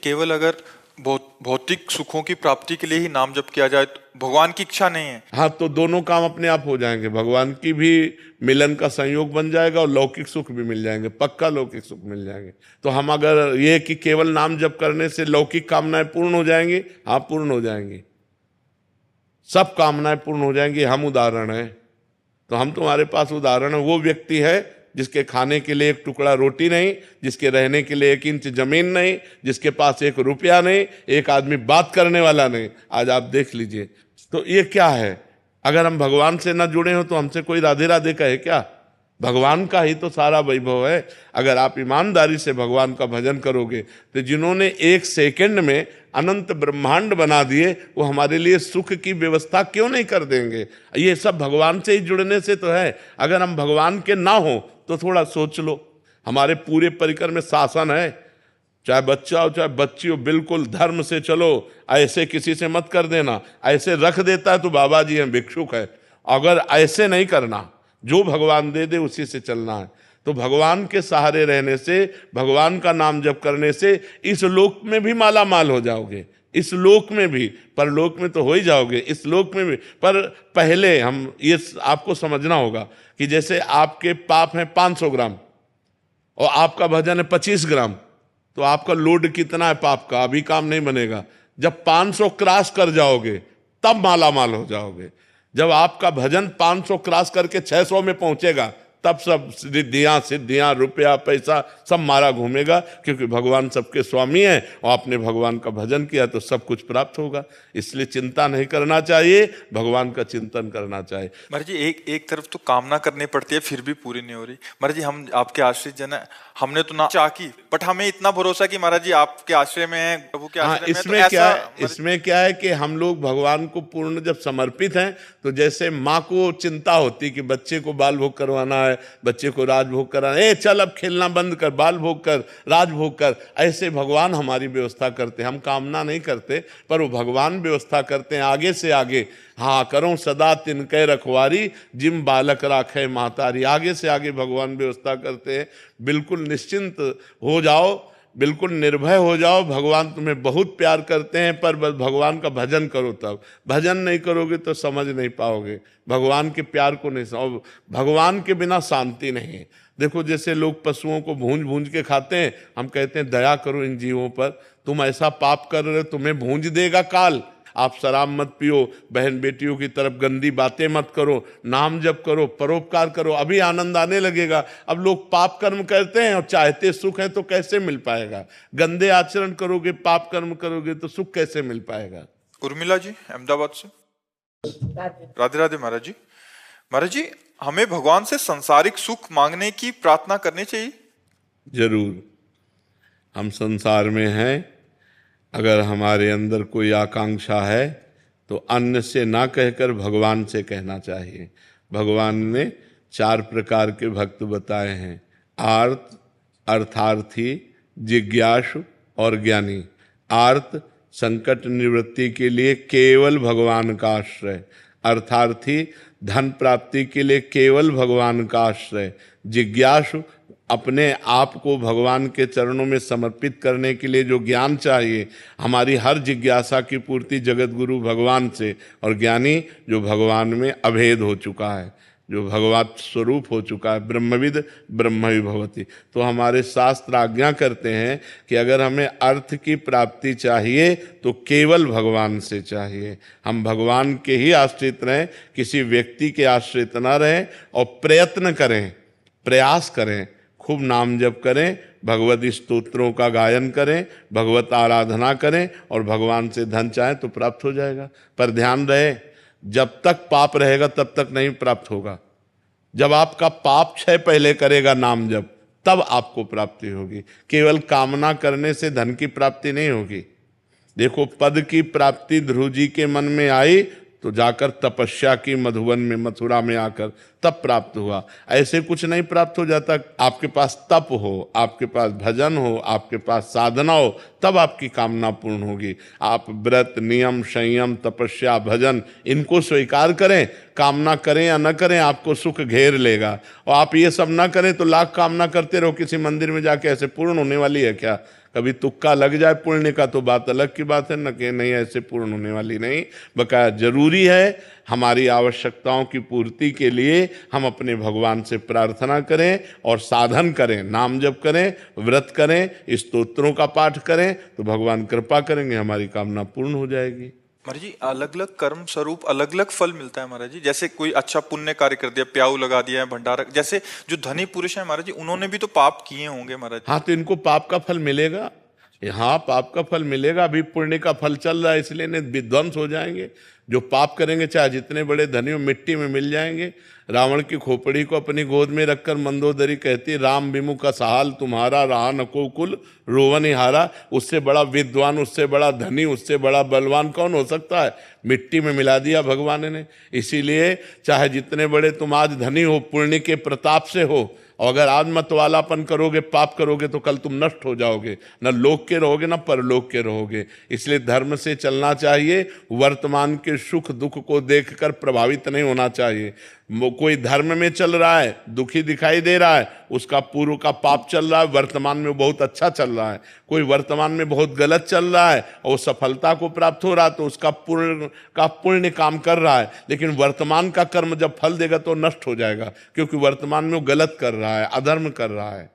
केवल अगर भौतिक सुखों की प्राप्ति के लिए ही नाम जप किया जाए तो भगवान की इच्छा नहीं है। हाँ, तो दोनों काम अपने आप हो जाएंगे, भगवान की भी मिलन का संयोग बन जाएगा और लौकिक सुख भी मिल जाएंगे, पक्का लौकिक सुख मिल जाएंगे। तो हम अगर ये कि केवल नाम जप करने से लौकिक कामनाएं पूर्ण हो जाएंगी, हाँ पूर्ण हो जाएंगी, सब कामनाएं पूर्ण हो जाएंगी। हम उदाहरण हैं, तो हम तुम्हारे पास उदाहरण है। वो व्यक्ति है जिसके खाने के लिए एक टुकड़ा रोटी नहीं, जिसके रहने के लिए 1 इंच जमीन नहीं, जिसके पास 1 रुपया नहीं, एक आदमी बात करने वाला नहीं। आज आप देख लीजिए, तो ये क्या है? अगर हम भगवान से न जुड़े हो तो हमसे कोई राधे राधे कहे क्या? भगवान का ही तो सारा वैभव है। अगर आप ईमानदारी से भगवान का भजन करोगे तो जिन्होंने 1 सेकंड में अनंत ब्रह्मांड बना दिए, वो हमारे लिए सुख की व्यवस्था क्यों नहीं कर देंगे? ये सब भगवान से ही जुड़ने से तो है। अगर हम भगवान के ना हो तो थोड़ा सोच लो, हमारे पूरे परिकर में शासन है, चाहे बच्चा हो चाहे बच्ची हो, बिल्कुल धर्म से चलो, ऐसे किसी से मत कर देना। ऐसे रख देता है तो बाबा जी हैं, भिक्षुक है। अगर ऐसे नहीं करना, जो भगवान दे दे उसी से चलना है। तो भगवान के सहारे रहने से, भगवान का नाम जप करने से इस लोक में भी माला माल हो जाओगे, इस लोक में भी, परलोक में तो हो ही जाओगे, इस लोक में भी। पर पहले हम ये आपको समझना होगा कि जैसे आपके पाप हैं 500 ग्राम और आपका भजन है 25 ग्राम, तो आपका लोड कितना है पाप का? अभी काम नहीं बनेगा। जब 500 क्रॉस कर जाओगे तब माला माल हो जाओगे। जब आपका भजन 500 क्रॉस करके 600 में पहुंचेगा तब सब सिद्धियां रुपया पैसा सब मारा घूमेगा, क्योंकि भगवान सबके स्वामी है और आपने भगवान का भजन किया तो सब कुछ प्राप्त होगा। इसलिए चिंता नहीं करना चाहिए, भगवान का चिंतन करना चाहिए। महाराज जी, एक तरफ तो कामना करनी पड़ती है फिर भी पूरी नहीं हो रही। महाराज जी, हम आपके आश्रित जन है, हमने तो ना चाह की, बट हमें इतना भरोसा कि महाराज जी आपके आश्रय में है, प्रभु के आश्रय में है। इसमें क्या है कि हम लोग भगवान को पूर्ण जब समर्पित हैं, तो जैसे माँ को चिंता होती कि बच्चे को बाल भोग करवाना है, बच्चे को राजभोग कराना है, चल अब खेलना बंद कर, बाल भोग कर, राजभोग कर, ऐसे भगवान हमारी व्यवस्था करते हैं। हम कामना नहीं करते, पर वो भगवान व्यवस्था करते हैं आगे से आगे। हाँ, करो सदा तिनके रखवारी, जिम बालक राखे महतारी। आगे से आगे भगवान व्यवस्था करते हैं। बिल्कुल निश्चिंत हो जाओ, बिल्कुल निर्भय हो जाओ, भगवान तुम्हें बहुत प्यार करते हैं। पर बस भगवान का भजन करो, तब भजन नहीं करोगे तो समझ नहीं पाओगे, भगवान के प्यार को नहीं समझ। भगवान के बिना शांति नहीं है। देखो, जैसे लोग पशुओं को भूंज भूंज के खाते हैं, हम कहते हैं दया करो इन जीवों पर, तुम ऐसा पाप कर रहे हो, तुम्हें भूंज देगा काल। आप शराब मत पियो, बहन बेटियों की तरफ गंदी बातें मत करो, नाम जप करो, परोपकार करो, अभी आनंद आने लगेगा। अब लोग पाप कर्म करते हैं और चाहते सुख है, तो कैसे मिल पाएगा? गंदे आचरण करोगे, पाप कर्म करोगे तो सुख कैसे मिल पाएगा? उर्मिला जी अहमदाबाद से। राधे राधे महाराज जी। महाराज जी, हमें भगवान से संसारिक सुख मांगने की प्रार्थना करनी चाहिए? जरूर। हम संसार में हैं, अगर हमारे अंदर कोई आकांक्षा है तो अन्य से ना कहकर भगवान से कहना चाहिए। भगवान ने 4 प्रकार के भक्त बताए हैं, आर्त, अर्थार्थी, जिज्ञासु और ज्ञानी। आर्त, संकट निवृत्ति के लिए केवल भगवान का आश्रय। अर्थार्थी, धन प्राप्ति के लिए केवल भगवान का आश्रय। जिज्ञासु, अपने आप को भगवान के चरणों में समर्पित करने के लिए जो ज्ञान चाहिए, हमारी हर जिज्ञासा की पूर्ति जगत गुरु भगवान से। और ज्ञानी, जो भगवान में अभेद हो चुका है, जो भगवत स्वरूप हो चुका है, ब्रह्मविद ब्रह्म भवति। तो हमारे शास्त्र आज्ञा करते हैं कि अगर हमें अर्थ की प्राप्ति चाहिए तो केवल भगवान से चाहिए। हम भगवान के ही आश्रित रहें, किसी व्यक्ति के आश्रित न रहें, और प्रयत्न करें, प्रयास करें, खूब नाम जप करें, भगवत स्तोत्रों का गायन करें, भगवत आराधना करें, और भगवान से धन चाहें तो प्राप्त हो जाएगा। पर ध्यान रहे, जब तक पाप रहेगा तब तक नहीं प्राप्त होगा। जब आपका पाप क्षय पहले करेगा नाम जप, तब आपको प्राप्ति होगी। केवल कामना करने से धन की प्राप्ति नहीं होगी। देखो, पद की प्राप्ति ध्रुव जी के मन में आई तो जाकर तपस्या की मधुवन में, मथुरा में आकर तब प्राप्त हुआ। ऐसे कुछ नहीं प्राप्त हो जाता। आपके पास तप हो, आपके पास भजन हो, आपके पास साधना हो, तब आपकी कामना पूर्ण होगी। आप व्रत, नियम, संयम, तपस्या, भजन इनको स्वीकार करें, कामना करें या न करें, आपको सुख घेर लेगा। और आप ये सब ना करें तो लाख कामना करते रहो, किसी मंदिर में जाके ऐसे पूर्ण होने वाली है क्या? कभी तुक्का लग जाए पुण्य का तो बात अलग की बात है, न कि नहीं ऐसे पूर्ण होने वाली नहीं। बकाया जरूरी है हमारी आवश्यकताओं की पूर्ति के लिए हम अपने भगवान से प्रार्थना करें और साधन करें, नाम जप करें, व्रत करें, स्तोत्रों का पाठ करें, तो भगवान कृपा करेंगे, हमारी कामना पूर्ण हो जाएगी। महाराज जी अलग अलग कर्म स्वरूप अलग अलग फल मिलता है महाराज जी। जैसे कोई अच्छा पुण्य कार्य कर दिया, प्याऊ लगा दिया है, भंडारा, जैसे जो धनी पुरुष है महाराज जी उन्होंने भी तो पाप किए होंगे महाराज जी। हाँ, तो इनको पाप का फल मिलेगा, हाँ पाप का फल मिलेगा। अभी पुण्य का फल चल रहा है, इसलिए नहीं विध्वंस हो जाएंगे। जो पाप करेंगे चाहे जितने बड़े धनी हो, मिट्टी में मिल जाएंगे। रावण की खोपड़ी को अपनी गोद में रखकर मंदोदरी कहती, राम विमुख का सहाल तुम्हारा, रहा नको कुल रोवन हारा। उससे बड़ा विद्वान, उससे बड़ा धनी, उससे बड़ा बलवान कौन हो सकता है? मिट्टी में मिला दिया भगवान ने। इसीलिए चाहे जितने बड़े तुम आज धनी हो, पुण्य के प्रताप से हो, और अगर आज मतवालापन करोगे, पाप करोगे, तो कल तुम नष्ट हो जाओगे, न लोक के रहोगे न परलोक के रहोगे। इसलिए धर्म से चलना चाहिए, वर्तमान के सुख दुख को देखकर प्रभावित नहीं होना चाहिए। कोई धर्म में चल रहा है, दुखी दिखाई दे रहा है, उसका पूर्व का पाप चल रहा है, वर्तमान में बहुत अच्छा चल रहा है। कोई वर्तमान में बहुत गलत चल रहा है और सफलता को प्राप्त हो रहा है, तो उसका पुण्य काम कर रहा है, लेकिन वर्तमान का कर्म जब फल देगा तो नष्ट हो जाएगा, क्योंकि वर्तमान में वो गलत कर रहा है, अधर्म कर रहा है।